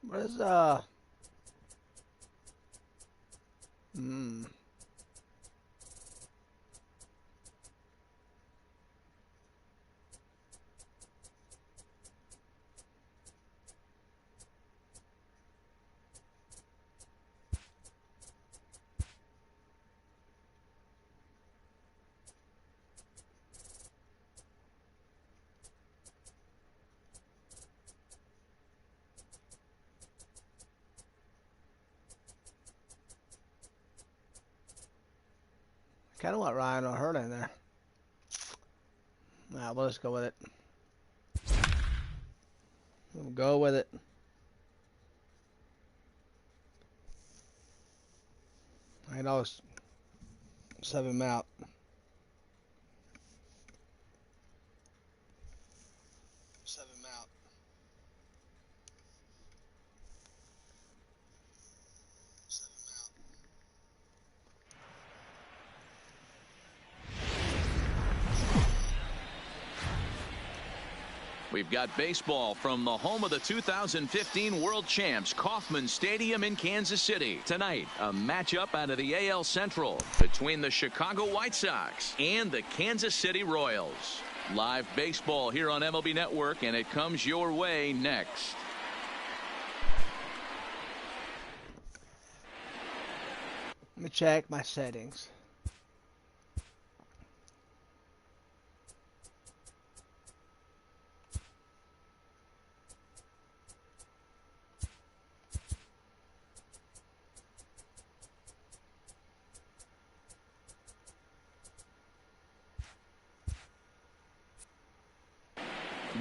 What is hmm. Kind of want Ryan O'Hearn in there. Nah, we'll just go with it. We'll go with it. I know it's 7 out. We've got baseball from the home of the 2015 World Champs, Kauffman Stadium in Kansas City. Tonight, a matchup out of the AL Central between the Chicago White Sox and the Kansas City Royals. Live baseball here on MLB Network, and it comes your way next. Let me check my settings.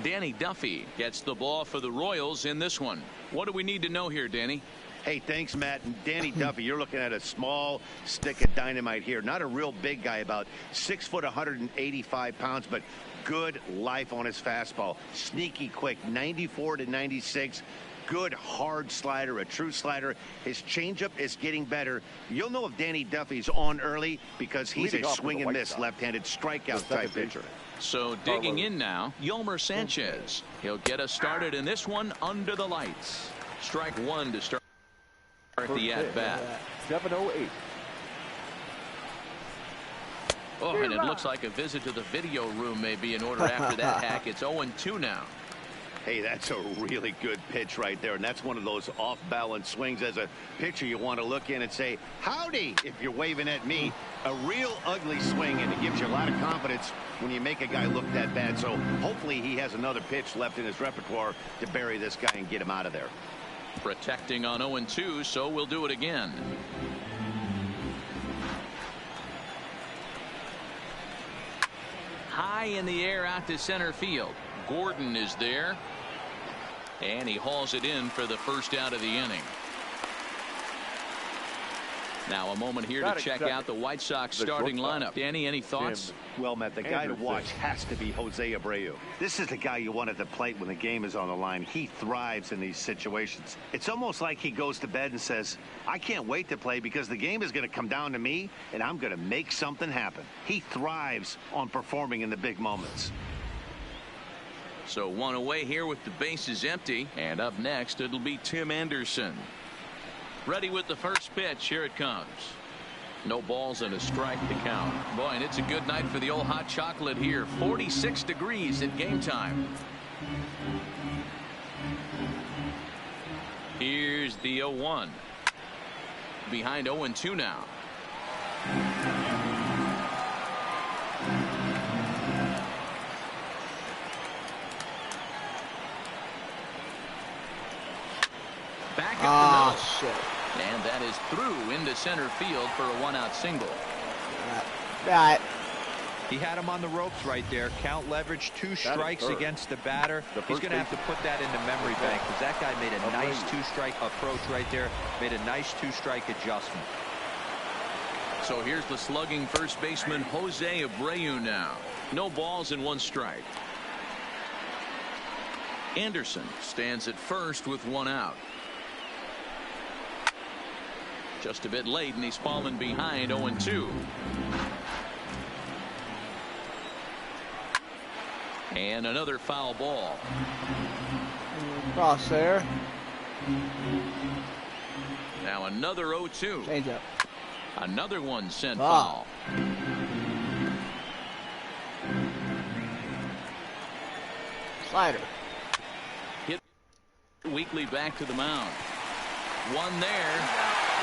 Danny Duffy gets the ball for the Royals in this one. What do we need to know here, Danny? Hey, thanks, Matt. And Danny Duffy, you're looking at a small stick of dynamite here. Not a real big guy, about 6 foot, 185 pounds, but good life on his fastball. Sneaky quick, 94 to 96. Good hard slider, a true slider. His changeup is getting better. You'll know if Danny Duffy's on early because he's a swing and miss left-handed strikeout type pitcher. So digging in now, Yolmer Sanchez. He'll get us started in this one under the lights. Strike one to start the at-bat. 7:08. Oh, and it looks like a visit to the video room may be in order after that hack. It's 0-2 now. Hey, that's a really good pitch right there, and that's one of those off-balance swings. As a pitcher, you want to look in and say, howdy, if you're waving at me. A real ugly swing, and it gives you a lot of confidence when you make a guy look that bad. So hopefully he has another pitch left in his repertoire to bury this guy and get him out of there. Protecting on 0-2, so we'll do it again. High in the air out to center field. Gordon is there. And he hauls it in for the first out of the inning. Now a moment here to check out the White Sox starting lineup. Danny, any thoughts? Well, Matt, the guy to watch has to be Jose Abreu. This is the guy you want at the plate when the game is on the line. He thrives in these situations. It's almost like he goes to bed and says, I can't wait to play because the game is going to come down to me and I'm going to make something happen. He thrives on performing in the big moments. So one away here with the bases empty. And up next, it'll be Tim Anderson. Ready with the first pitch. Here it comes. No balls and a strike to count. Boy, and it's a good night for the old hot chocolate here. 46 degrees at game time. Here's the 0-1. Behind 0-2 now. Back up the middle. Shit. And that is through into center field for a 1-out single. Right. He had him on the ropes right there. Count leverage, 2 strikes against the batter. He's going to have to put that into memory bank because that guy made a nice 2-strike approach right there. Made a nice 2-strike adjustment. So here's the slugging first baseman Jose Abreu now. No balls and 1 strike. Anderson stands at first with 1 out. Just a bit late, and he's fallen behind 0-2. And another foul ball. Cross there. Now another 0-2. Change up. Another one sent Wow. foul. Slider. Hit weekly back to the mound. One there.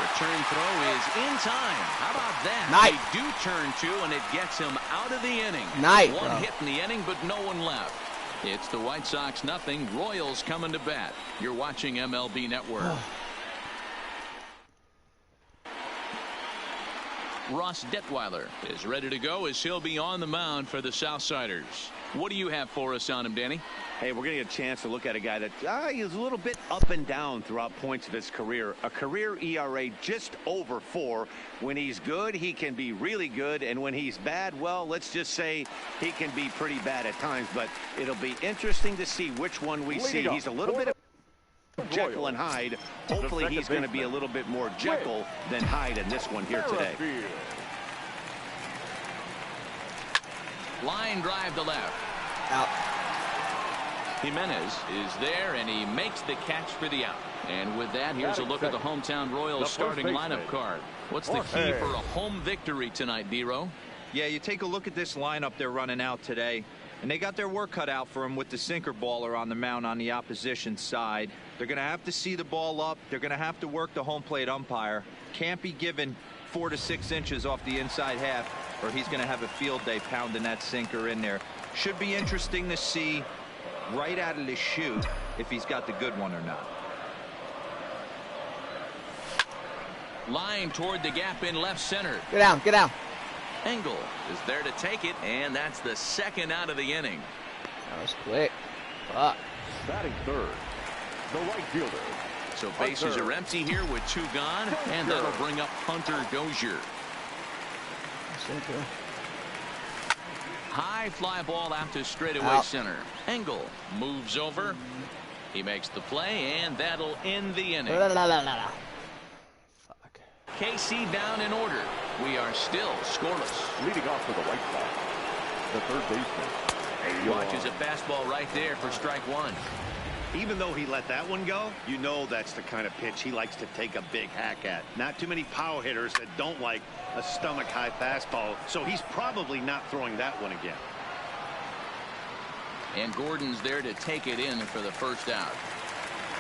Return throw is in time. How about that? Nice. They do turn two, and it gets him out of the inning. Nice, One bro. hit in the inning, but no one left. It's the White Sox 0. Royals coming to bat. You're watching MLB Network. Ross Detweiler is ready to go as he'll be on the mound for the Southsiders. What do you have for us on him, Danny? Hey, we're going to get a chance to look at a guy that is a little bit up and down throughout points of his career. A career ERA just over 4. When he's good, he can be really good. And when he's bad, well, let's just say he can be pretty bad at times. But it'll be interesting to see which one we see. He's a little bit of Jekyll and Hyde. Hopefully he's going to be a little bit more Jekyll than Hyde in this one here today. Line drive to left. Out. Jimenez is there, and he makes the catch for the out. And with that, here's a look at the hometown Royals starting lineup card. What's the key for a home victory tonight, D-Row? Yeah, you take a look at this lineup they're running out today, and they got their work cut out for them with the sinker baller on the mound on the opposition side. They're going to have to see the ball up. They're going to have to work the home plate umpire. Can't be given 4 to 6 inches off the inside half, or he's going to have a field day pounding that sinker in there. Should be interesting to see right out of the chute if he's got the good one or not. Line toward the gap in left center. Get down. Get down. Engel is there to take it, and that's the second out of the inning. That was quick. Fuck. Batting third, the right fielder. So bases are empty here with 2 gone, and that'll bring up Hunter Dozier. Sinker. High fly ball out to straightaway Out. center. Engel moves over. He makes the play, and that'll end the inning. La, la, la, la, la. Fuck. KC down in order. We are still scoreless. Leading off for the White Sox, the third baseman. Watches a fastball right there for strike 1. Even though he let that one go, you know that's the kind of pitch he likes to take a big hack at. Not too many power hitters that don't like a stomach high fastball, so he's probably not throwing that one again. And Gordon's there to take it in for the first out.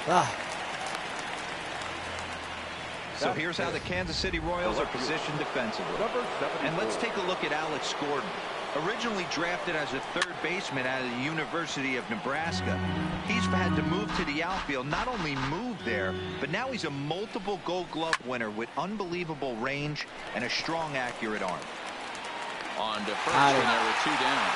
Ah. So here's how the Kansas City Royals are positioned defensively. And let's take a look at Alex Gordon. Originally drafted as a third baseman out of the University of Nebraska, he's had to move to the outfield. Not only move there, but now he's a multiple Gold Glove winner with unbelievable range and a strong, accurate arm. On to first, and there were 2 down.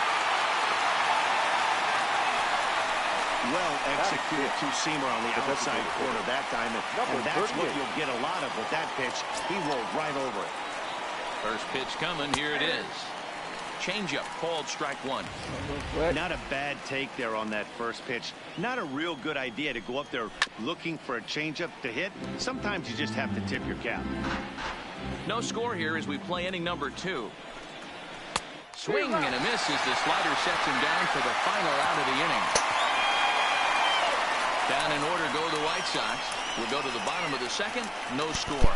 Well executed two-seamer on the outside corner that time, and that's what you'll get a lot of with that pitch. He rolled right over it. First pitch coming. Here it is. Changeup called strike 1. Not a bad take there on that first pitch. Not a real good idea to go up there looking for a changeup to hit. Sometimes you just have to tip your cap. No score here as we play inning number 2. Swing and a miss as the slider sets him down for the final out of the inning. Down in order go the White Sox. We'll go to the bottom of the second. No score.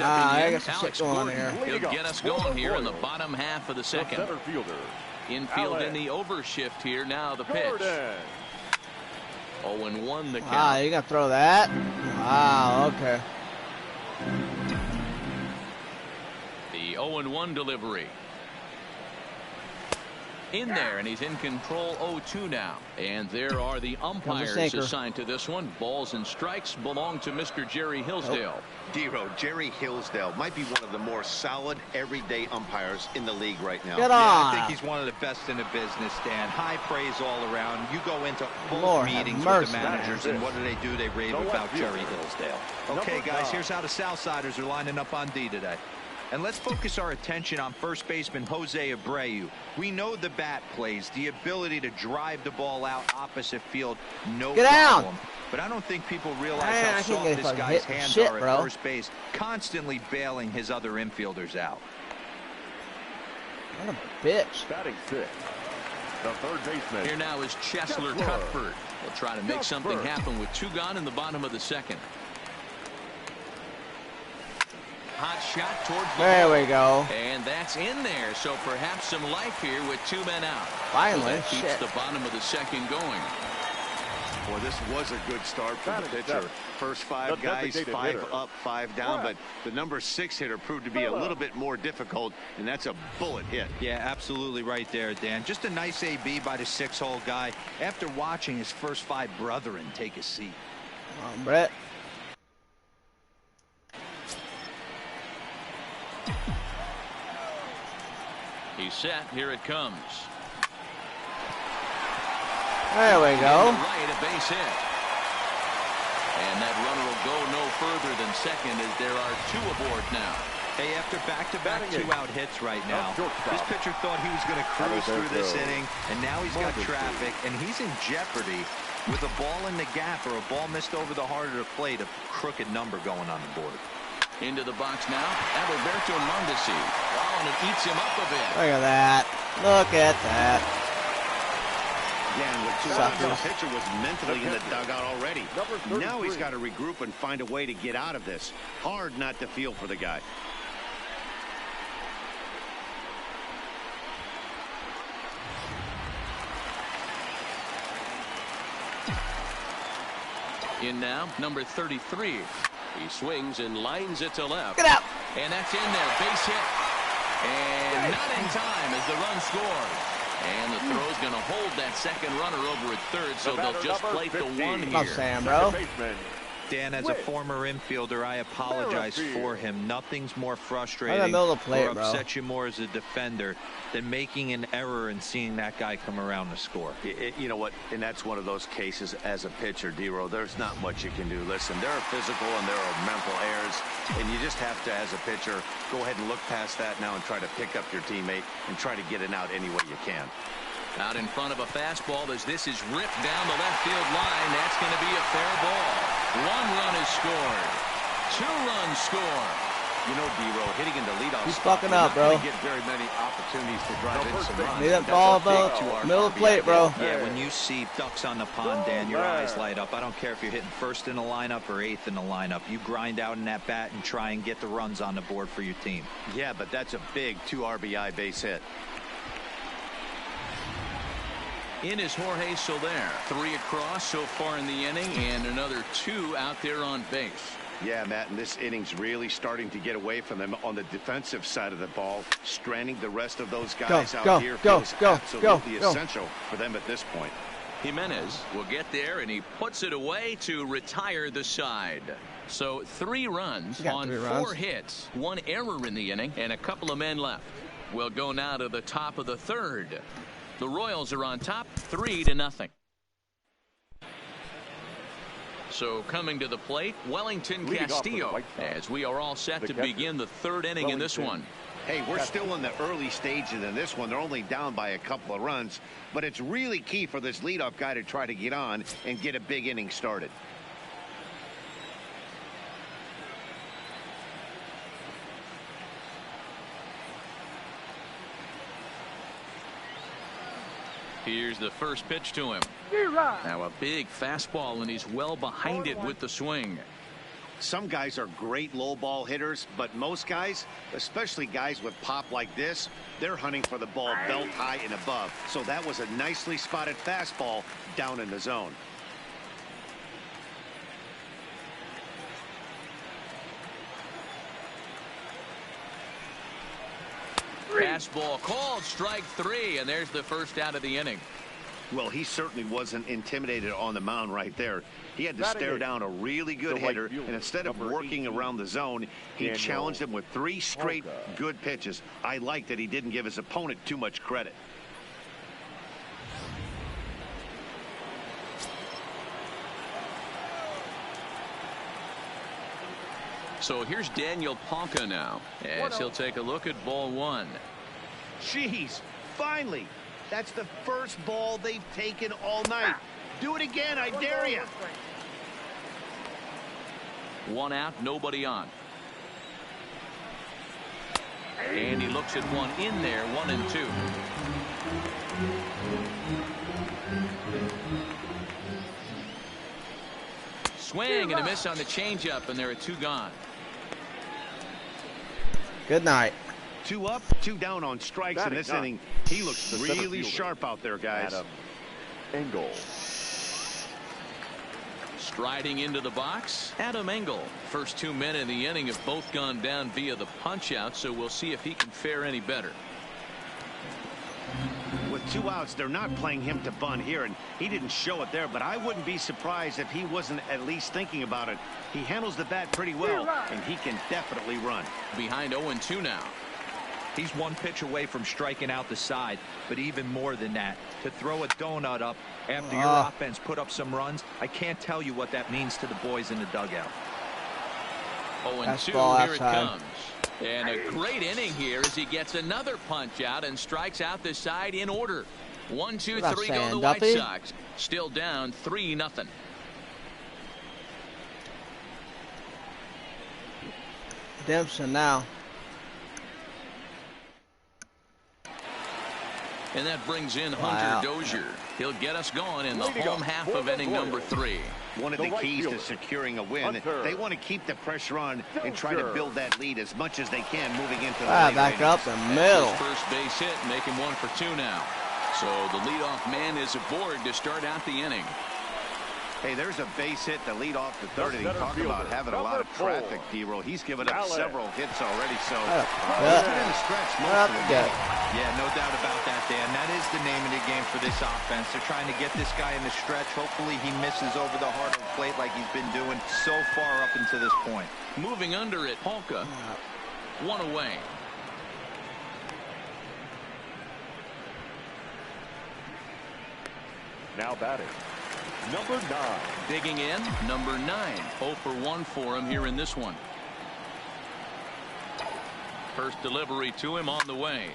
I got some Alex shit going on Gordon. here. He'll get us going here in the bottom half of the The second. center fielder, Infield in the overshift here. Now the pitch. Gordon. 0-1 the count. Ah, you gonna throw that? Wow, okay. The 0-1 delivery. In there, and he's in control 0-2 now. And there are the umpires sinker. assigned to this one. Balls and strikes belong to Mr. Jerry Hillsdale. D-Row, Jerry Hillsdale might be one of the more solid everyday umpires in the league right now. Get Yeah, I on. think he's one of the best in the business, Dan. High praise all around. You go into both Lord have meetings with mercy. the managers, and what do? They rave The about left Jerry fielder. Hillsdale. Number Okay, guys, 5. here's how the Southsiders are lining up on D today. And let's focus our attention on first baseman Jose Abreu. We know the bat plays, the ability to drive the ball out opposite field, no Get problem. down. But I don't think people realize Man, how I can't soft get this fucking guy's hit hands shit, are at bro. first base, constantly bailing his other infielders out. What a bitch. Batting sixth, the third baseman. Here now is Cheslor Cuthbert. He'll try to make something happen with 2 gone in the bottom of the second. Hot shot towards the There ball. we go. And that's in there. So perhaps some life here with 2 men out. Finally, So that keeps shit. the bottom of the second going. Boy, this was a good start for the pitcher. First 5 guys, 5 up, 5 down, but the number 6 hitter proved to be a little bit more difficult, and that's a bullet hit. Yeah, absolutely right there, Dan. Just a nice AB by the 6-hole guy after watching his first 5 brethren take a seat. Come on, Brett. He's set. Here it comes. There we go. Right, a base hit. And that runner will go no further than second as there are 2 aboard now. Hey, after back-to-back 2-out hits right now, this pitcher thought he was going to cruise through this inning, and now he's got traffic, and he's in jeopardy with a ball in the gap or a ball missed over the heart of the plate, a crooked number going on the board. Into the box now, Adalberto Mondesi. Oh, and it eats him up a bit. Look at that. Look at that. Again, with 2 outs, the pitcher was mentally in the dugout already. Now he's got to regroup and find a way to get out of this. Hard not to feel for the guy. In now, number 33. He swings and lines it to left. Get out. And that's in there. Base hit. And not in time as the run scored. And the throw's going to hold that second runner over at third, so they'll just plate the 1 here. Love Sam, bro. Dan, as a former infielder, I apologize for him. Nothing's more frustrating plate, or upsets you more as a defender than making an error and seeing that guy come around to score. You know what? And that's one of those cases as a pitcher, D-Row, there's not much you can do. Listen, there are physical and there are mental errors, and you just have to, as a pitcher, go ahead and look past that now and try to pick up your teammate and try to get it out any way you can. Out in front of a fastball as this is ripped down the left field line. That's going to be a fair ball. 1 run is scored. 2 runs scored. You know, D-Row, hitting in the leadoff He's spot, fucking you're up, not gonna bro. get very many opportunities to drive in some runs. Need that That's ball a big about 2 middle of the plate, bro. Yeah, when you see ducks on the pond, Dan, your eyes light up. I don't care if you're hitting first in the lineup or 8th in the lineup. You grind out in that bat and try and get the runs on the board for your team. Yeah, but that's a big 2 RBI base hit. In is Jorge Soler. 3 across so far in the inning, and another 2 out there on base. Yeah, Matt, and this inning's really starting to get away from them on the defensive side of the ball. Stranding the rest of those guys out here feels absolutely essential for them at this point. Jimenez will get there, and he puts it away to retire the side. So 3 runs on 4 hits, 1 error in the inning, and a couple of men left. We'll go now to the top of the 3rd. The Royals are on top 3-0. So coming to the plate, Wellington Castillo, as we are all set to begin the 3rd inning in this one. Hey, we're still in the early stages in this one. They're only down by a couple of runs, but it's really key for this leadoff guy to try to get on and get a big inning started. Here's the first pitch to him. Now a big fastball, and he's well behind it with the swing. Some guys are great low ball hitters, but most guys, especially guys with pop like this, they're hunting for the ball belt high and above. So that was a nicely spotted fastball down in the zone. Fastball called, strike 3, and there's the first out of the inning. Well, he certainly wasn't intimidated on the mound right there. He had to stare down a really good hitter, and instead of working around the zone, he challenged him with 3 straight good pitches. I like that he didn't give his opponent too much credit. So here's Daniel Palka now, as he'll take a look at ball one. Jeez, finally. That's the first ball they've taken all night. Do it again, I dare you. One out, nobody on. And he looks at one in there, 1-2. Swing and a miss on the changeup, and there are 2 gone. Good night. 2 up, 2 down on strikes in this inning. He looks really sharp out there, guys. Adam Engel. Striding into the box, Adam Engel. First 2 men in the inning have both gone down via the punch-out, so we'll see if he can fare any better. With 2 outs, they're not playing him to bunt here, and he didn't show it there, but I wouldn't be surprised if he wasn't at least thinking about it. He handles the bat pretty well, and he can definitely run. Behind 0-2 now. He's 1 pitch away from striking out the side, but even more than that, to throw a donut up after your offense put up some runs, I can't tell you what that means to the boys in the dugout. 0-2, here it comes. And a great inning here as he gets another punch out and strikes out the side in order. 1, 2, 3 go the White Sox. Still down 3-0. Dempson now. And that brings in Hunter Dozier. He'll get us going in the home half of inning number 3. One of the keys to securing a win, they want to keep the pressure on and try to build that lead as much as they can moving into the back up the middle. First base hit, make him 1 for 2 now. So the leadoff man is aboard to start out the inning. Hey, there's a base hit to lead off the third, and he talked about having a lot of traffic, D-Roll. He's given up several hits already, so he's been in the stretch most of the game. Yeah, no doubt about that, Dan. That is the name of the game for this offense. They're trying to get this guy in the stretch. Hopefully he misses over the heart of the plate like he's been doing so far up until this point. Moving under it, Palka. 1 away. Now batting, number 9. Digging in, number 9. 0 for 1 for him here in this one. First delivery to him on the way.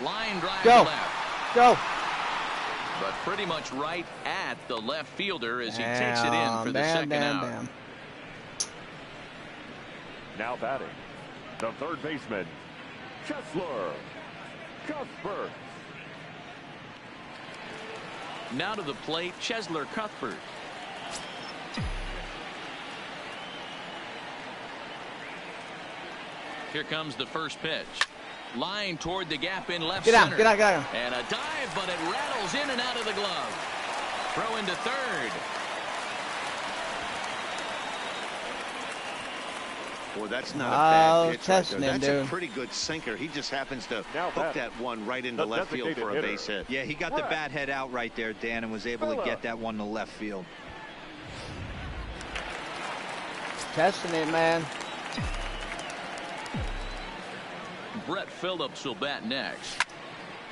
Line drive left. Go. But pretty much right at the left fielder as he takes it in for the second out. Now batting, the third baseman, Chesler Cuthbert. Now to the plate, Chesler Cuthbert. Here comes the first pitch. Line toward the gap in left center. Get out. And a dive, but it rattles in and out of the glove. Throw into third. Boy, that's not a bad pitch right there. That's a pretty good sinker. He just happens to hook that one right into left field for a base hit. Yeah, he got the bat head out right there, Dan, and was able to get that one to left field. Testing it, man. Brett Phillips will bat next.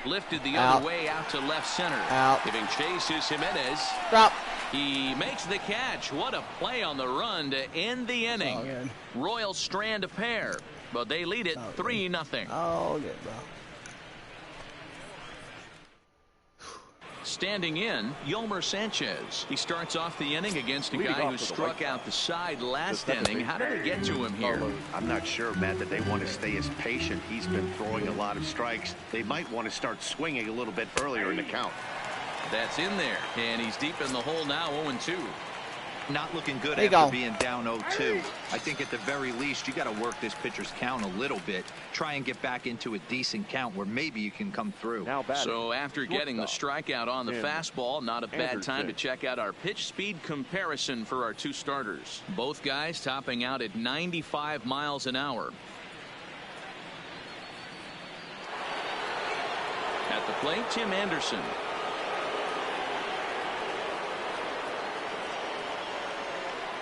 Lifted the other way out to left center. Giving chase is Jimenez. Drop. He makes the catch. What a play on the run to end the inning. Royals strand a pair, but they lead it 3-0. Oh, good, bro. Standing in, Yolmer Sanchez. He starts off the inning against a guy who struck out the side last inning. How did they get to him here? I'm not sure, Matt, that they want to stay as patient. He's been throwing a lot of strikes. They might want to start swinging a little bit earlier in the count. That's in there, and he's deep in the hole now, 0-2. Not looking good after being down 0-2. I think at the very least you got to work this pitcher's count a little bit. Try and get back into a decent count where maybe you can come through. So after getting the strikeout on the fastball, not a bad time to check out our pitch speed comparison for our 2 starters. Both guys topping out at 95 miles an hour. At the plate, Tim Anderson.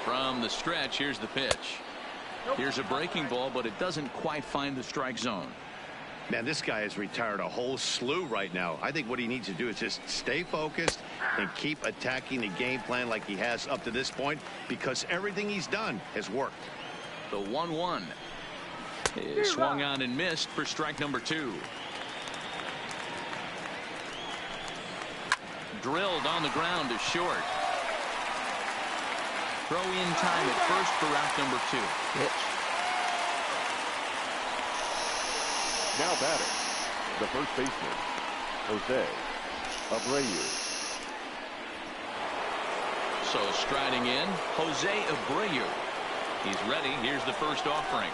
From the stretch, here's the pitch. Here's a breaking ball, but it doesn't quite find the strike zone. Man, this guy has retired a whole slew right now. I think what he needs to do is just stay focused and keep attacking the game plan like he has up to this point, because everything he's done has worked. The 1-1 is swung on and missed for strike number 2. Drilled on the ground to short. Throw in time at first for route number 2. Pitch. Now batting, the first baseman, Jose Abreu. So striding in, Jose Abreu. He's ready. Here's the first offering.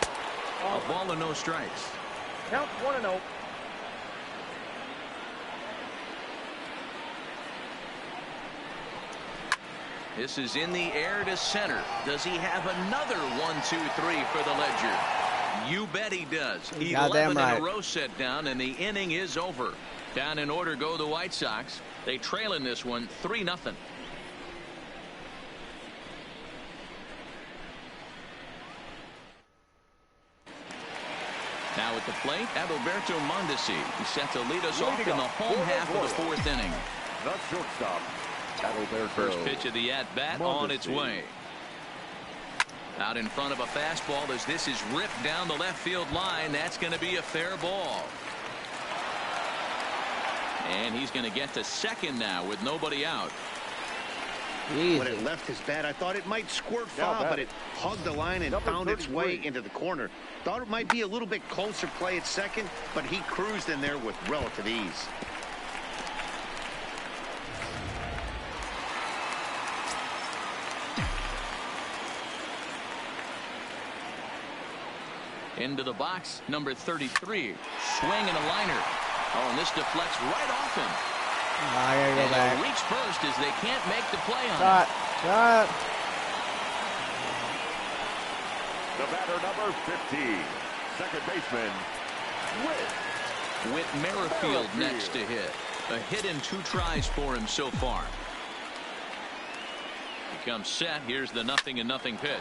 A ball and no strikes. Count 1-0. This is in the air to center. Does he have another 1-2-3 for the Ledger? You bet he does. 11 right. in a row set down, and the inning is over. Down in order go the White Sox. They trail in this one 3-0. Now at the plate, Adalberto Mondesi. He's set to lead us off in the home half of the 4th inning. The shortstop, Adalberto. First pitch of the at-bat on its way. Out in front of a fastball as this is ripped down the left field line. That's going to be a fair ball. And he's going to get to second now with nobody out. Easy. When it left his bat, I thought it might squirt foul, but it hugged the line and found its way into the corner. Thought it might be a little bit closer play at second, but he cruised in there with relative ease. Into the box, number 33. Swing and a liner. Oh, and this deflects right off him. I gotta go And back. they'll reach first as they can't make the play on Shot. it. Shot. The batter, number 50, second baseman, Whit Merrifield next to hit. A hit in 2 tries for him so far. He comes set. Here's the 0-0 pitch.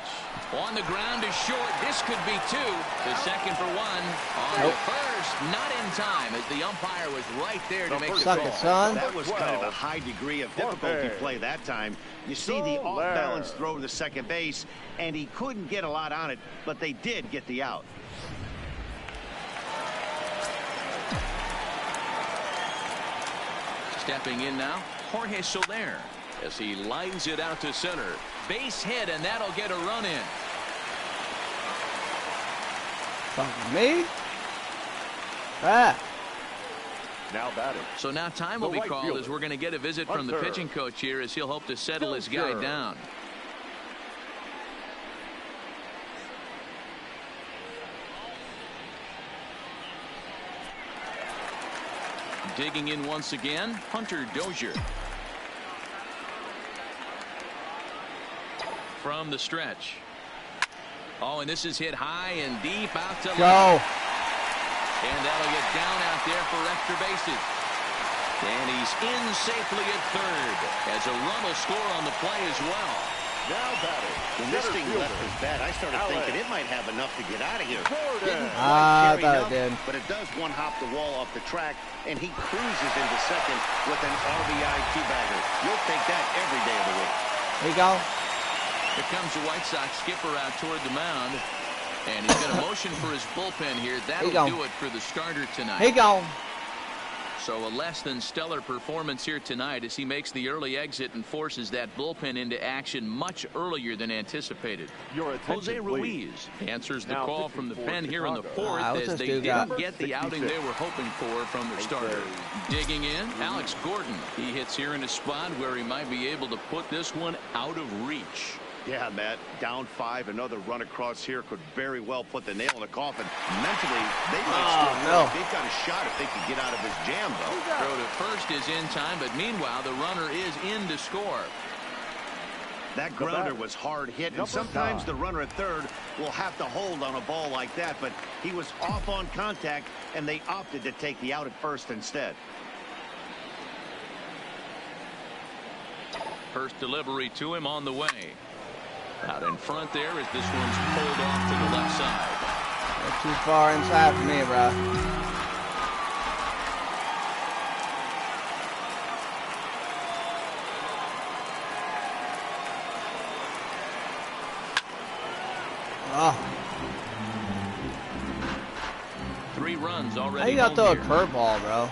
On the ground is short. This could be 2. The second for 1. On the first, not in time as the umpire was right there to make the Suck call. it, son. That was kind of a high degree of difficulty play that time. You see the off-balance throw to the second base, and he couldn't get a lot on it, but they did get the out. Stepping in now, Jorge Soler as he lines it out to center. Base hit, and that'll get a run in. Fucking me? Ah. now batting. So now time will be called as we're going to get a visit from the pitching coach here as he'll hope to settle his guy down. Digging in once again, Hunter Dozier. From the stretch. Oh, and this is hit high and deep out to Go. left. And that'll get down out there for extra bases. And he's in safely at third as a run will score on the play as well. Now batting. When this thing left his bat, I started thinking it might have enough to get out of here. Didn't I quite carry thought it enough, did. but it does one-hop the wall off the track, and he cruises into second with an RBI two-bagger. You'll take that every day of the week. There you go. Here comes the White Sox skipper out toward the mound. And he's going to motion for his bullpen here. That'll do it for the starter tonight. Here you go. So a less than stellar performance here tonight as he makes the early exit and forces that bullpen into action much earlier than anticipated. Jose Ruiz answers the call from the pen here in the fourth as they didn't get the outing they were hoping for from their starter. Digging in, Alex Gordon. He hits here in a spot where he might be able to put this one out of reach. Yeah, Matt, down 5, another run across here could very well put the nail in the coffin. Mentally, they might still they've got a shot if they could get out of this jam, though. Throw to first is in time, but meanwhile, the runner is in to score. That grounder was hard hit, and sometimes the runner at third will have to hold on a ball like that, but he was off on contact, and they opted to take the out at first instead. First delivery to him on the way. Out in front there as this one's pulled off to the left side. That's too far inside for me, bro. Oh. 3 runs How already you not home throw a here. curveball, bro?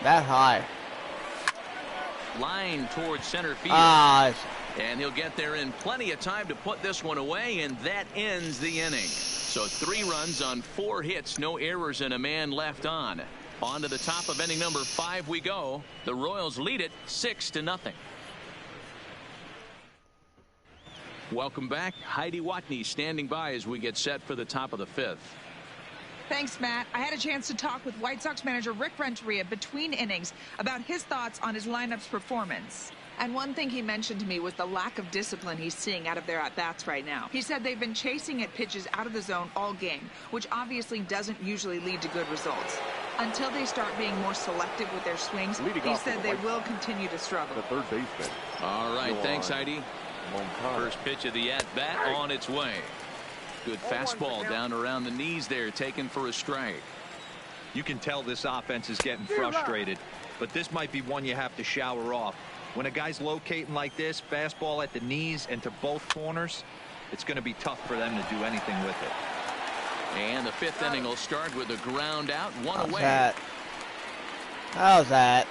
That high. Line towards center field. Ah. And he'll get there in plenty of time to put this one away, and that ends the inning. So 3 runs on 4 hits, no errors, and a man left on. On to the top of inning number 5 we go. The Royals lead it 6-0. Welcome back. Heidi Watney standing by as we get set for the top of the 5th. Thanks, Matt. I had a chance to talk with White Sox manager Rick Renteria between innings about his thoughts on his lineup's performance. And one thing he mentioned to me was the lack of discipline he's seeing out of their at-bats right now. He said they've been chasing at pitches out of the zone all game, which obviously doesn't usually lead to good results. Until they start being more selective with their swings, he said they will continue to struggle. The third baseman. All right, thanks, Heidi. First pitch of the at-bat on its way. Good fastball down around the knees there, taken for a strike. You can tell this offense is getting frustrated, but this might be one you have to shower off. When a guy's locating like this, fastball at the knees and to both corners, it's going to be tough for them to do anything with it. And the 5th inning will start with a ground out, 1 How's away. that? How's that?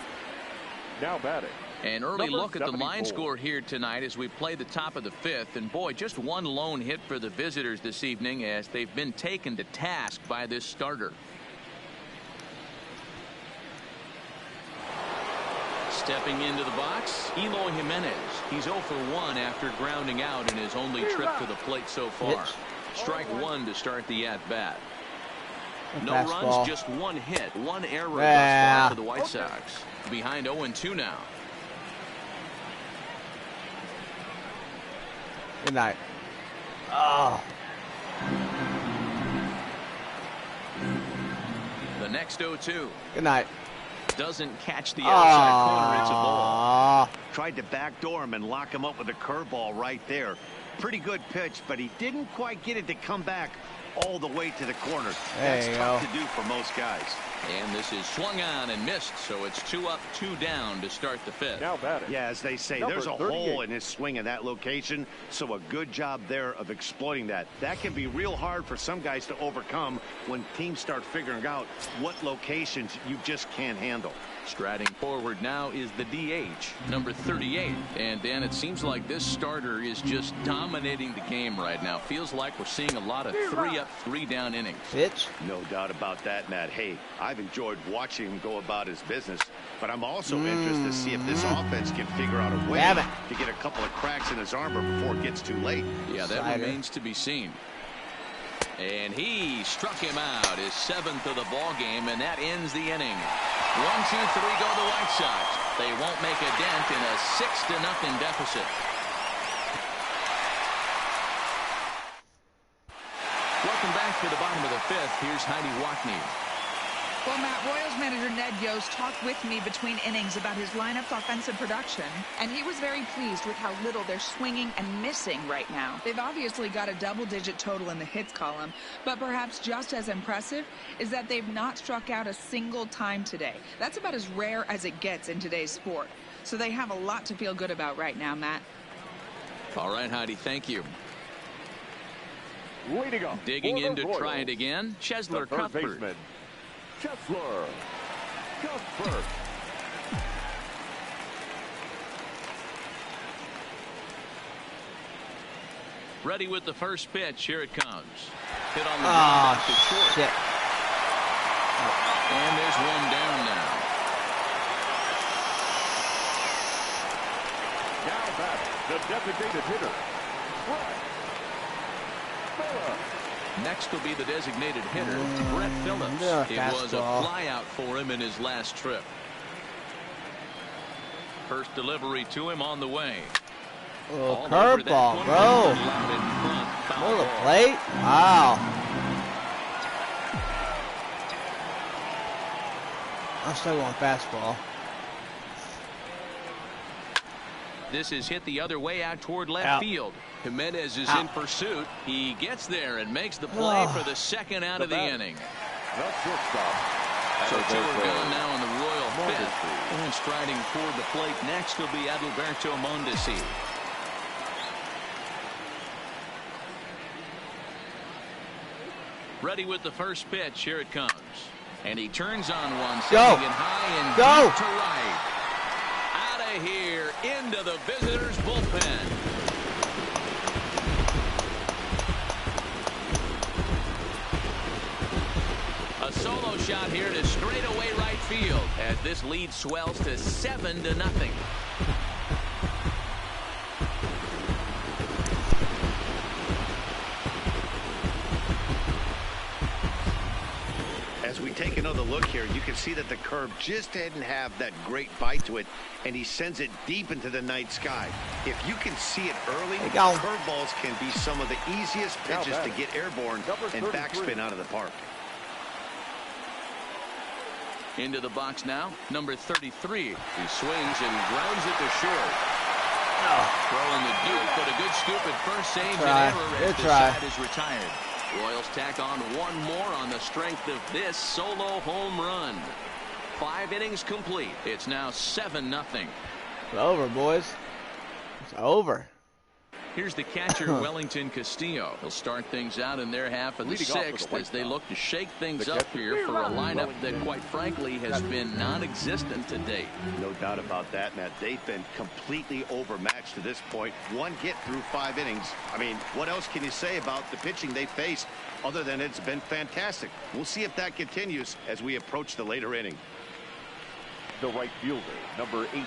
Now batting. An early Number look at the 74. line score here tonight as we play the top of the 5th. And boy, just one lone hit for the visitors this evening as they've been taken to task by this starter. Stepping into the box, Eloy Jimenez. He's 0 for 1 after grounding out in his only trip to the plate so far. Pitch. Strike 1 to start the at-bat. No Fastball. runs, just 1 hit, 1 error thus Yeah. far for the White Sox. Behind 0-2 now. Good night. Oh. The next 0-2. Good night. Doesn't catch the outside corner. It's a ball. Ah. Tried to backdoor him and lock him up with a curveball right there. Pretty good pitch, but he didn't quite get it to come back all the way to the corner. That's There you tough go. to do for most guys. And this is swung on and missed, so it's 2 up, 2 down to start the 5th. Now batting. Yeah, as they say, Number there's a 38. hole in his swing in that location, so a good job there of exploiting that. That can be real hard for some guys to overcome when teams start figuring out what locations you just can't handle. Striding forward now is the DH, number 38. And Dan, it seems like this starter is just dominating the game right now. Feels like we're seeing a lot of 3 up, 3 down innings. Pitch. No doubt about that, Matt. Hey, I've enjoyed watching him go about his business, but I'm also interested to see if this offense can figure out a way Damn it. to get a couple of cracks in his armor before it gets too late. Yeah, that Slider. remains to be seen. And he struck him out, his 7th of the ball game, and that ends the inning. 1, 2, 3 go the White Sox. They won't make a dent in a 6-0 deficit. Welcome back to the bottom of the 5th. Here's Heidi Watney. Well, Matt, Royals manager Ned Yost talked with me between innings about his lineup's offensive production, and he was very pleased with how little they're swinging and missing right now. They've obviously got a double-digit total in the hits column, but perhaps just as impressive is that they've not struck out a single time today. That's about as rare as it gets in today's sport. So they have a lot to feel good about right now, Matt. All right, Heidi, thank you. Leading up. Digging for the in to try Royals, it again, the Chesler third Cuthbert. baseman, Chesler Cuthbert. Ready with the first pitch. Here it comes. Hit on the ground out to short. Shit. And there's one down now. Now batting, the designated hitter, Brett Phillips. Next will be the designated hitter, Brett Phillips. Yeah, It was a fastball. flyout for him in his last trip. First delivery to him on the way. Oh, All over that curveball, one, bro. loud in front, foul Middle of the ball. plate. Wow. I'm still going fastball. This is hit the other way out toward left Out. field. Jimenez is Out. in pursuit. He gets there and makes the play for the second out of the batter. inning. The shortstop. So 2 are gone now in the Royal fifth. And striding toward the plate next will be Adalberto Mondesi. Ready with the first pitch. Here it comes. And he turns on one, sending it high and deep to right. Out of here, into the visitors' bullpen. A solo shot here to straightaway right field as this lead swells to 7-0. As we take another look here, you can see that the curve just didn't have that great bite to it, and he sends it deep into the night sky. If you can see it early, curveballs can be some of the easiest pitches to get airborne and backspin out of the park. Into the box now, number 33. He swings and grounds it to short. Throwing the dude, but a good scoop at first, saves an error as the side is retired. Royals tack on one more on the strength of this solo home run. 5 innings complete. It's now 7-0. It's over, boys. It's over. Here's the catcher, Wellington Castillo. He'll start things out in their half of the sixth as they look to shake things up here for a lineup that, quite frankly, has been non-existent to date. No doubt about that, Matt. They've been completely overmatched to this point. One get through 5 innings. I mean, what else can you say about the pitching they faced other than it's been fantastic? We'll see if that continues as we approach the later inning. The right fielder, number 18.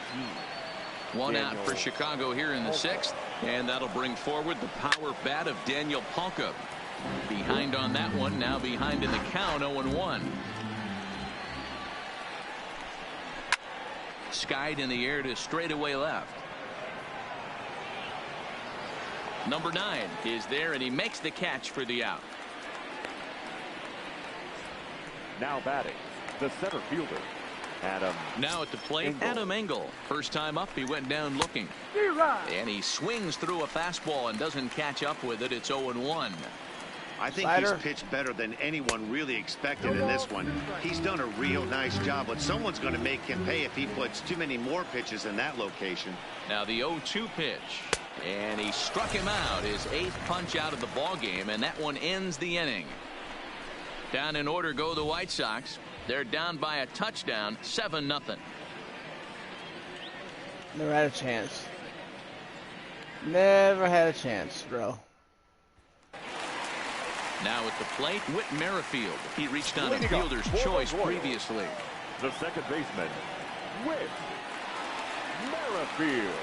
One out for Chicago here in the sixth, and that'll bring forward the power bat of Daniel Palka. Behind on that one, now behind in the count, 0-1. Skied in the air to straightaway left. Number 9 is there, and he makes the catch for the out. Now batting, the center fielder, Adam. Now at the plate, Adam Engel. First time up, he went down looking. And he swings through a fastball and doesn't catch up with it. It's 0-1. I think he's pitched better than anyone really expected in this one. He's done a real nice job, but someone's going to make him pay if he puts too many more pitches in that location. Now the 0-2 pitch. And he struck him out, his 8th punch out of the ball game, and that one ends the inning. Down in order go the White Sox. They're down by a touchdown, 7-0. Never had a chance. Never had a chance, bro. Now at the plate, Whit Merrifield. He reached on a fielder's choice previously. The second baseman, Whit Merrifield.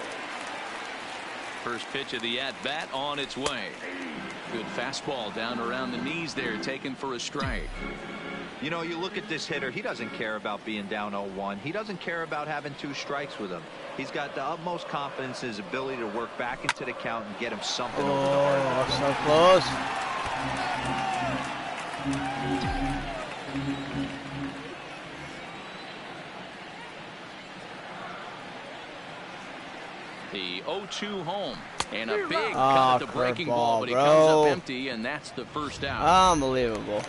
First pitch of the at-bat on its way. Good fastball down around the knees there, taken for a strike. You know, you look at this hitter, he doesn't care about being down 0-1. He doesn't care about having 2 strikes with him. He's got the utmost confidence in his ability to work back into the count and get him something over the hard. So close. The 0-2 home. And a big cut at the breaking ball, but he comes up empty, and that's the first out. Unbelievable.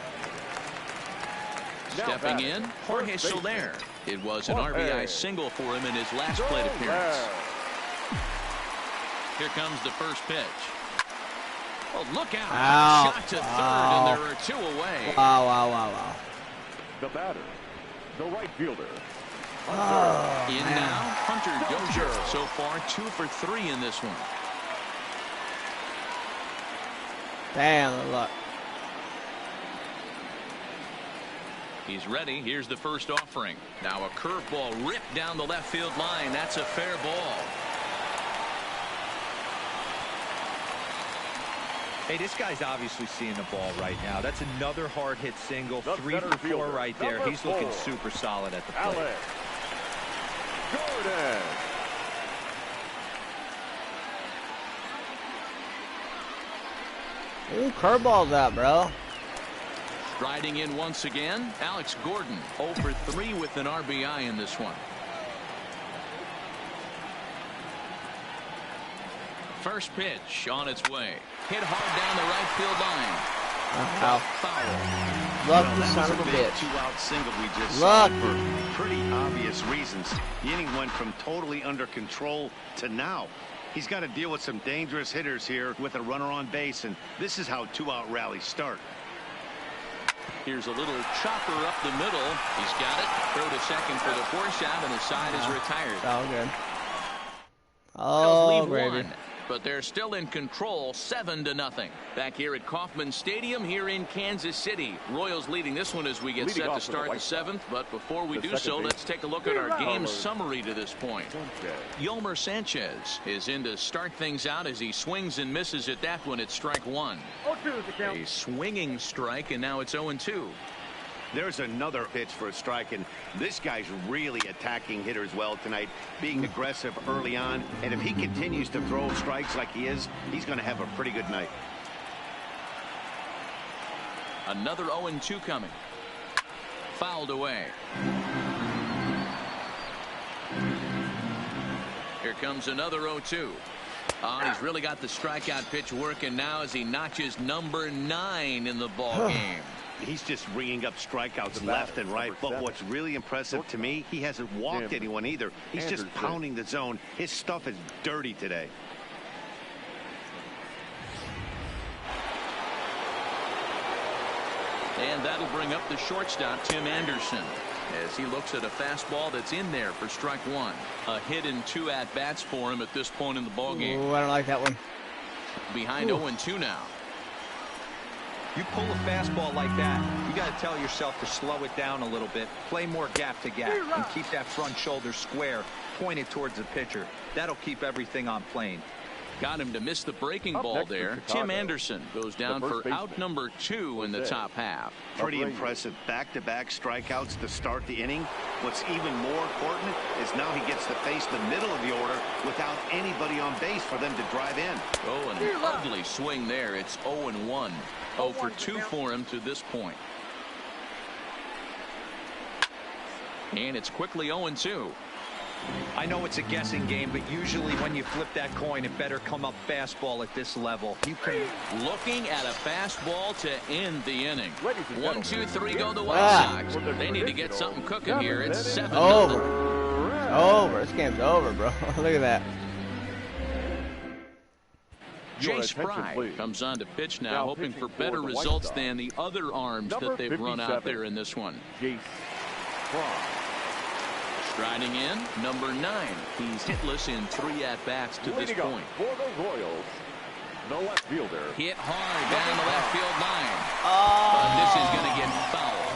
Stepping in, Jorge Soler. It was an RBI single for him in his last plate appearance. Here comes the first pitch. Oh, look out. Shot to third, and there are 2 away. Wow. The batter, the right fielder. In now, Hunter Dozier. So far, 2 for 3 in this one. Damn, look. He's ready. Here's the first offering. Now a curveball ripped down the left field line. That's a fair ball. Hey, this guy's obviously seeing the ball right now. That's another hard hit single. 3 for 4 right there. He's looking super solid at the plate. Alex Gordon. Ooh, curveballs out, bro. Striding in once again, Alex Gordon, 0 for 3 with an RBI in this one. First pitch on its way. Hit hard down the right field line. Wow. Foul. Luck, Well, the that son was of a big bitch. two-out single we just Luck. saw for pretty obvious reasons. The inning went from totally under control to now. He's got to deal with some dangerous hitters here with a runner on base, and this is how two-out rallies start. Here's a little chopper up the middle. He's got it. Throw to second for the force out, and the side is retired. All good. Royals Oh, leave gravy. one, but they're still in control, 7-0. Back here at Kauffman Stadium here in Kansas City. Royals leading this one as we get set to start the 7th. But before we do so, let's take a look at our game summary to this point. Yolmer Sanchez is in to start things out as he swings and misses at that one at strike one. A swinging strike, and now it's 0-2. There's another pitch for a strike, and this guy's really attacking hitters well tonight, being aggressive early on, and if he continues to throw strikes like he is, he's going to have a pretty good night. Another 0-2 coming. Fouled away. Here comes another 0-2. He's really got the strikeout pitch working now as he notches number 9 in the ball game. He's just ringing up strikeouts left and right, but what's really impressive to me, he hasn't walked anyone either. He's just pounding the zone. His stuff is dirty today. And that'll bring up the shortstop, Tim Anderson, as he looks at a fastball that's in there for strike one. A hit and 2 at-bats for him at this point in the ballgame. Ooh, I don't like that one. Behind 0-2 now. You pull a fastball like that, you got to tell yourself to slow it down a little bit, play more gap to gap, and keep that front shoulder square, pointed towards the pitcher. That'll keep everything on plane. Got him to miss the breaking ball there. Tim Anderson goes down for out number 2 in the top half. Pretty impressive back-to-back strikeouts to start the inning. What's even more important is now he gets to face the middle of the order without anybody on base for them to drive in. Oh, an ugly swing there. It's 0-1. 0 for 2 for him to this point. And it's quickly 0-2. I know it's a guessing game, but usually when you flip that coin, it better come up fastball at this level. You can. Looking at a fastball to end the inning. 1, 2, 3 go the White Sox. They need to get something cooking here. It's 7-0. Over. This game's over, bro. Look at that. Chase Fry comes on to pitch now, hoping for better results than the other arms that they've run out there in this one. Striding in, number 9. He's hitless in 3 at-bats to this point. For the Royals, the left fielder. Hit hard down the left field line. But this is going to get foul.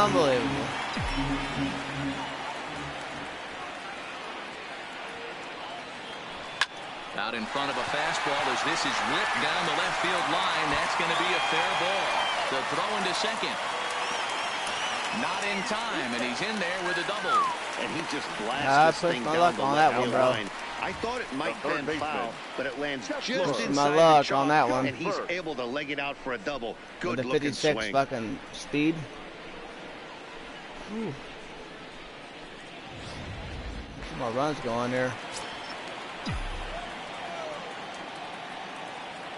Unbelievable. Out in front of a fastball as this is ripped down the left field line. That's going to be a fair ball. The throw into second. Not in time, and he's in there with a double. And he just blasts this thing down the left field line. I thought it might bend foul, but it lands just inside the chalk, on that one. and he's able to leg it out for a double. Good With the looking 56 swing. fucking speed. Ooh. Some more runs going there.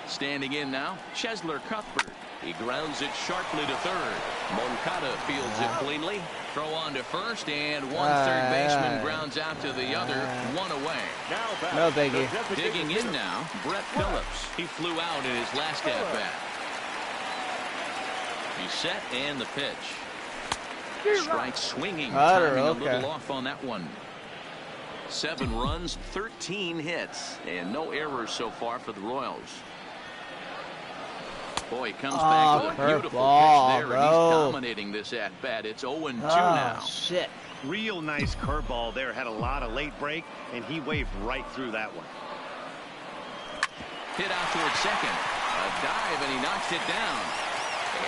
Standing in now, Chesler Cuthbert. He grounds it sharply to third. Moncada fields it cleanly. Throw on to first, and one third baseman grounds out to the other. 1 away. No biggie. Digging in now, Brett Phillips. He flew out in his last at-bat. He's set, and the pitch. Strike swinging. Timing a little off on that one. 7 runs, 13 hits, and no errors so far for the Royals. Boy, he comes back with a beautiful pitch there, and he's dominating this at-bat. It's 0-2 now. Shit. Real nice curveball there. Had a lot of late break, and he waved right through that one. Hit out towards second. A dive, and he knocks it down.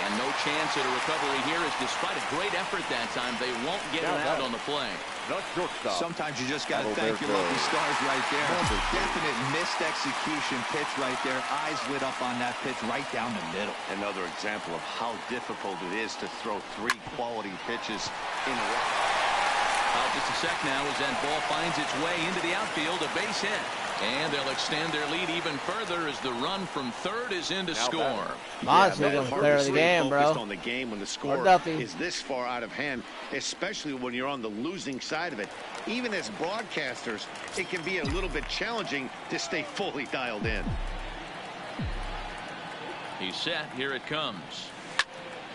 And no chance at a recovery here, as despite a great effort that time, they won't get it out on the play. Sometimes you just got to thank your lucky stars right there. Definite missed execution pitch right there. Eyes lit up on that pitch right down the middle. Another example of how difficult it is to throw 3 quality pitches in a row. Just a sec now as that ball finds its way into the outfield. A base hit. And they'll extend their lead even further as the run from third is in to score. Monster going to clear the game, bro. On the game when the score is this far out of hand, especially when you're on the losing side of it. Even as broadcasters, it can be a little bit challenging to stay fully dialed in. He's set. Here it comes.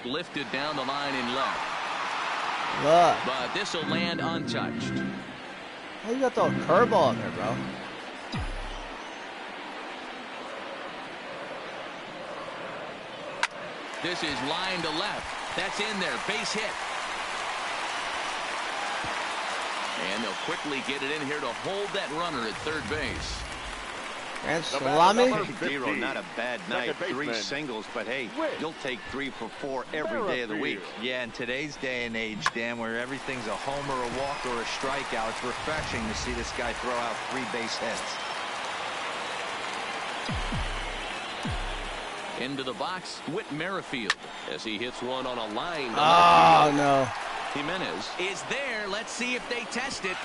Lifted down the line in left. Look. But this will land untouched. How you got the curveball in there, bro? This is line to left. That's in there. Base hit. And they'll quickly get it in here to hold that runner at third base. And Salami. Zero, not a bad night. 3 singles, but hey, you'll take 3 for 4 every day of the week. Yeah, in today's day and age, Dan, where everything's a homer, a walk, or a strikeout, it's refreshing to see this guy throw out 3 base hits. Into the box, Whit Merrifield as he hits one on a line. Oh, no. Jimenez is there. Let's see if they test it.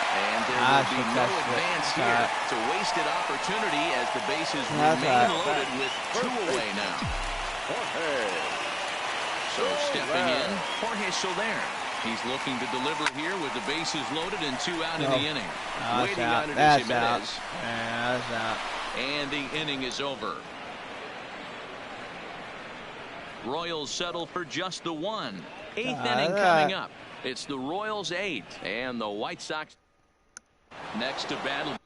And there will be no advance here. It's a wasted opportunity as the bases remain loaded with 2 away now. So stepping in, Jorge Soler. He's looking to deliver here with the bases loaded and 2 out in the inning. Waiting on it is Jimenez. That's out. And the inning is over. Royals settle for just the 1. 8th inning coming up. It's the Royals 8 and the White Sox next to battle.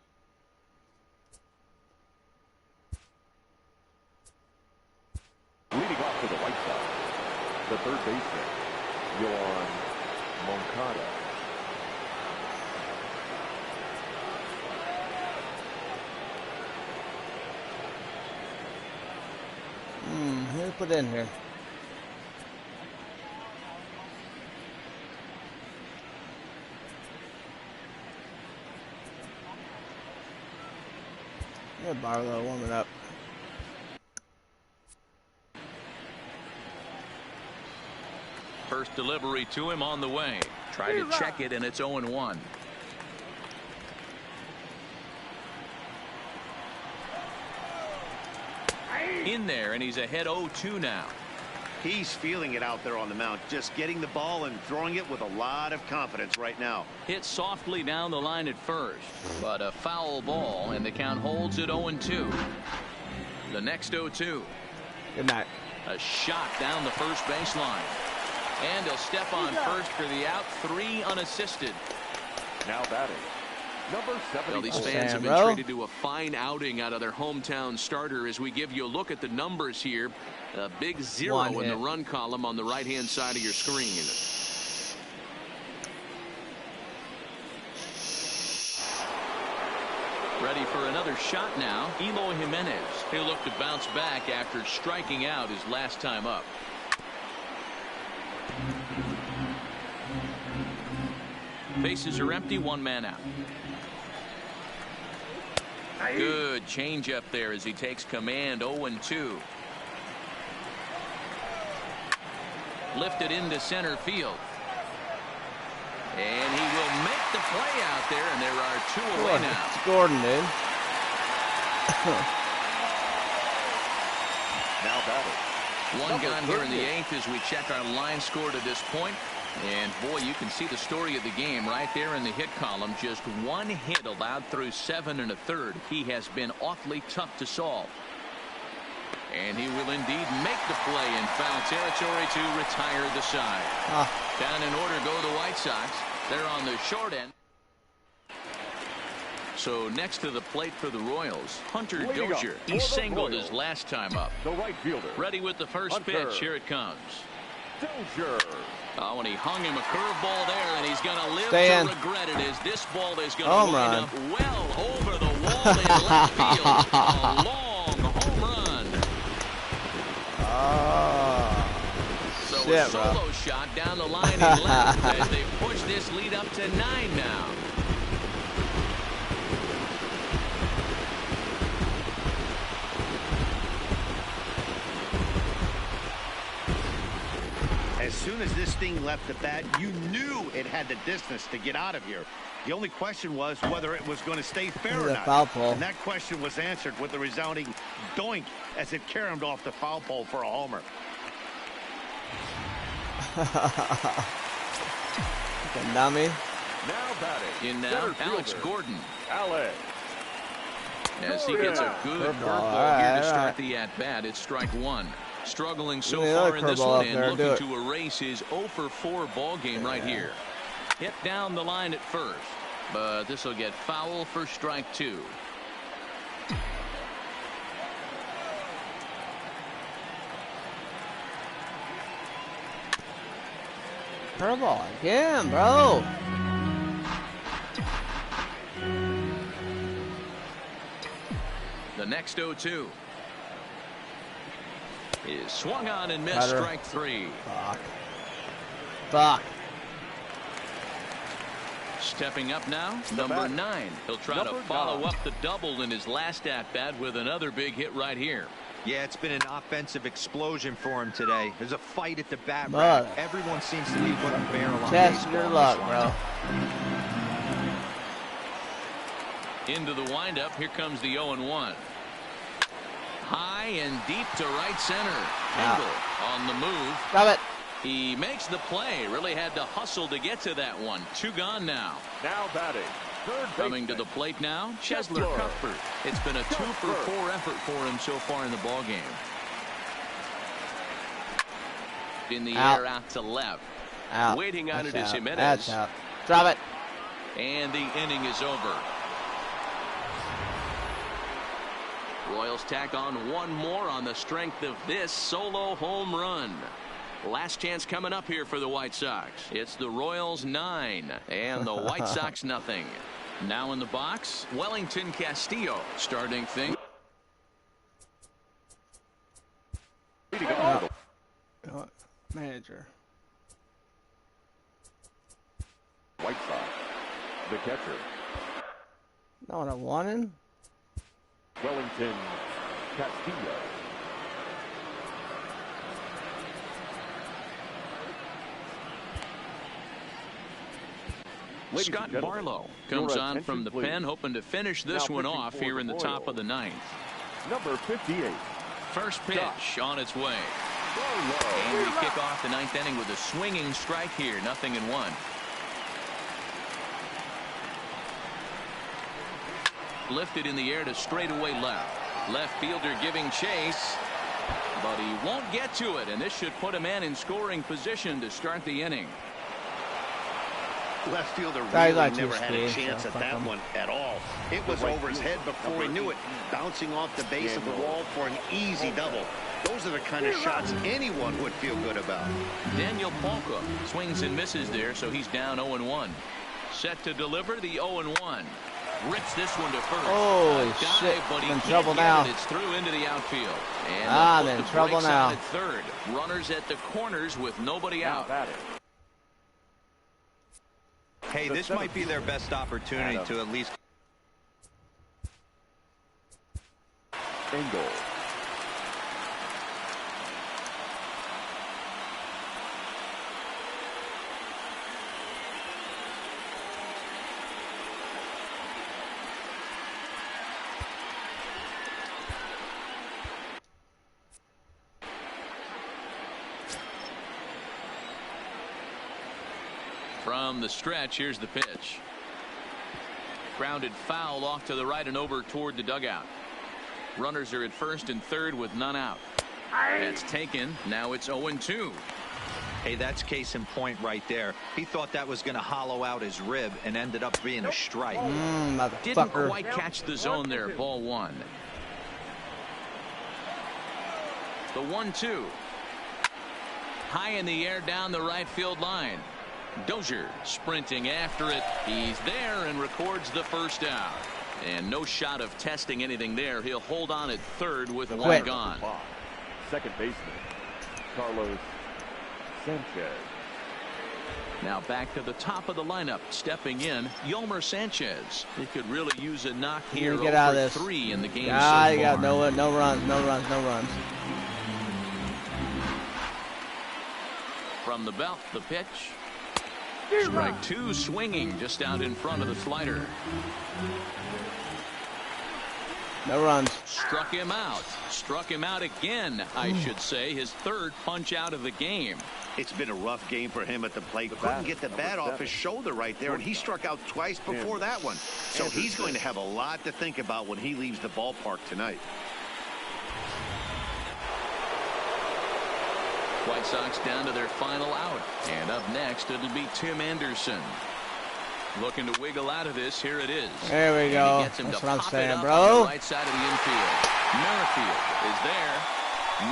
Leading off for the White Sox, the third baseman, Yoan Moncada. Here's put in here. Yeah, Barlow warming up. First delivery to him on the way. Try to check it, and it's 0-1. In there, and he's ahead 0-2 now. He's feeling it out there on the mound, just getting the ball and throwing it with a lot of confidence right now. Hit softly down the line at first, but a foul ball, and the count holds at 0-2. The next 0-2. Good night. A shot down the first baseline. And he'll step on first for the out. 3 unassisted. Now batting, number 70. Well, these fans have been treated to a fine outing out of their hometown starter as we give you a look at the numbers here. A big 0 in the run column on the right-hand side of your screen. Ready for another shot now. Eloy Jimenez. He'll look to bounce back after striking out his last time up. Bases are empty, 1 man out. Good change up there as he takes command. 0-2. Lifted into center field. And he will make the play out there, and there are 2 away now. It's Gordon, dude. Now batting, 1 gone here in the 8th as we check our line score to this point. And boy, you can see the story of the game right there in the hit column. Just 1 hit allowed through 7 1/3. He has been awfully tough to solve. And he will indeed make the play in foul territory to retire the side. Down in order go the White Sox. They're on the short end. So next to the plate for the Royals, Hunter Dozier. He singled his last time up. the right fielder. Ready with the first pitch. Here it comes. Dozier. Oh, and he hung him a curveball there, and he's going to live to regret it as this ball is going to wind up well over the wall in left field. A long home run. So a solo shot down the line in left as they push this lead up to 9 now. As soon as this thing left the bat, you knew it had the distance to get out of here. The only question was whether it was going to stay fair or not. Foul pole. And that question was answered with a resounding doink as it caromed off the foul pole for a homer. Dummy. Now batting. In now, Alex Gordon. Alex. As he gets a good curveball here to start the at-bat, it's strike one. Struggling so far in this one and looking to erase his 0 for 4 ball game right here. Hit down the line at first, but this will get foul for strike two. Curveball again, bro. The next 0-2 is swung on and missed. Strike three. Fuck. Stepping up now, number 9. He'll try to follow up the double in his last at-bat with another big hit right here. Yeah, it's been an offensive explosion for him today. There's a fight at the bat rack. Everyone seems to be putting barrel on Test your luck, bro. Into the windup. Here comes the 0-1. High and deep to right center. Engel on the move. Stop it. He makes the play. Really had to hustle to get to that one. 2 gone now. Now batting. Coming to the plate now, Chesler Cuthbert. It's been a 2 for 4 effort for him so far in the ball game. In the air out to left. Waiting on it is Jimenez. That's out. Drop it. And the inning is over. Royals tack on one more on the strength of this solo home run. Last chance coming up here for the White Sox. It's the Royals 9 and the White Sox nothing. Now in the box, Wellington Castillo starting thing. Manager. White Sox. The catcher. Know what I wanted? Wellington Castillo. Scott Barlow comes on from the pen, hoping to finish this one off here in the top of the 9th. Number 58. First pitch on its way. And we kick off the 9th inning with a swinging strike here. 0-1. Lifted in the air to straightaway left. Left fielder giving chase, but he won't get to it, and this should put a man in scoring position to start the inning. Left fielder really never had a chance at that one at all. It was over his head before he knew it, bouncing off the base of the wall for an easy double. Those are the kind of shots anyone would feel good about. Daniel Palka swings and misses there, so he's down 0-1. Set to deliver the 0-1. Rips this one to first. Holy shit! But I'm in trouble now. It's through into the outfield. And I'm in trouble now. At third. Runners at the corners with nobody out. Hey, this might be their best opportunity to at least. Engel. From the stretch, here's the pitch. Grounded foul off to the right and over toward the dugout. Runners are at first and third with none out. That's taken. Now it's 0-2. Hey, that's case in point right there. He thought that was going to hollow out his rib and ended up being a strike. Didn't quite catch the zone there. Ball 1. The 1-2. High in the air down the right field line. Dozier sprinting after it. He's there and records the first out. And no shot of testing anything there. He'll hold on at third with one gone. Second baseman, Carlos Sanchez. Now back to the top of the lineup. Stepping in, Yolmer Sanchez. He could really use a knock here. Get out of this. 3 in the game so you got far. no runs. from the belt. The pitch. Strike 2 swinging just out in front of the slider. No runs. Struck him out. Struck him out again, I should say. His third punch out of the game. It's been a rough game for him at the plate. Couldn't get the bat off his shoulder right there, and he struck out twice before that one. So he's going to have a lot to think about when he leaves the ballpark tonight. White Sox down to their final out. And up next, it'll be Tim Anderson. Looking to wiggle out of this. Here it is. There we go. That's what I'm saying, on the bro. right side of the infield. Merrifield is there.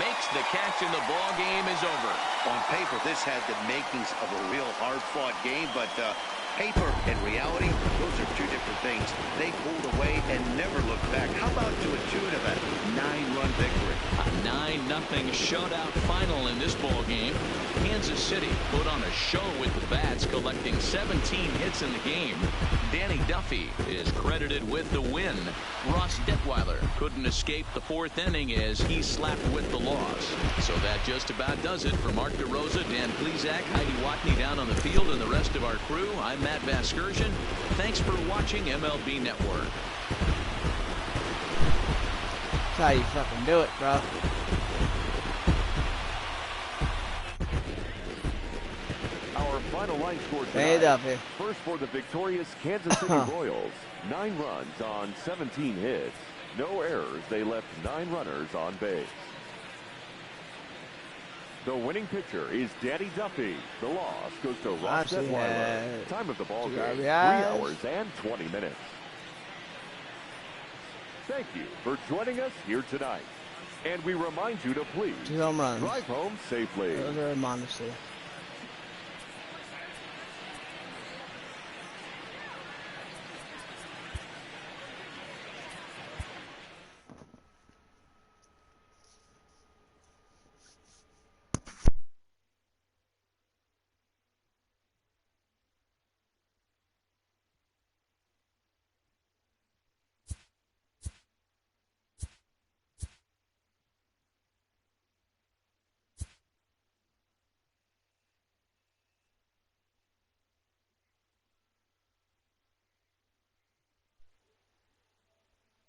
Makes the catch, and the ball game is over. On paper, this had the makings of a real hard-fought game, but paper and reality, those are two different things. They pulled away and never looked back. How about to a tune of a 9-run victory? A 9-0 shutout final in this ball game. Kansas City put on a show with the bats, collecting 17 hits in the game. Danny Duffy is credited with the win. Ross Detweiler couldn't escape the 4th inning as he slapped with the loss. So that just about does it for Mark DeRosa, Dan Plesac, Heidi Watney down on the field, and the rest of our crew. I'm Matt Vasgersian. Thanks for watching MLB Network. That's how you fucking do it, bro. Our final line score Hey, tonight. Duffy. First for the victorious Kansas City Royals. 9 runs on 17 hits. No errors. They left 9 runners on base. The winning pitcher is Danny Duffy. The loss goes to Ross Detweiler. Time of the ball game, 3 hours and 20 minutes. Thank you for joining us here tonight. And we remind you to please 2 home runs. drive home safely. Those are modesty.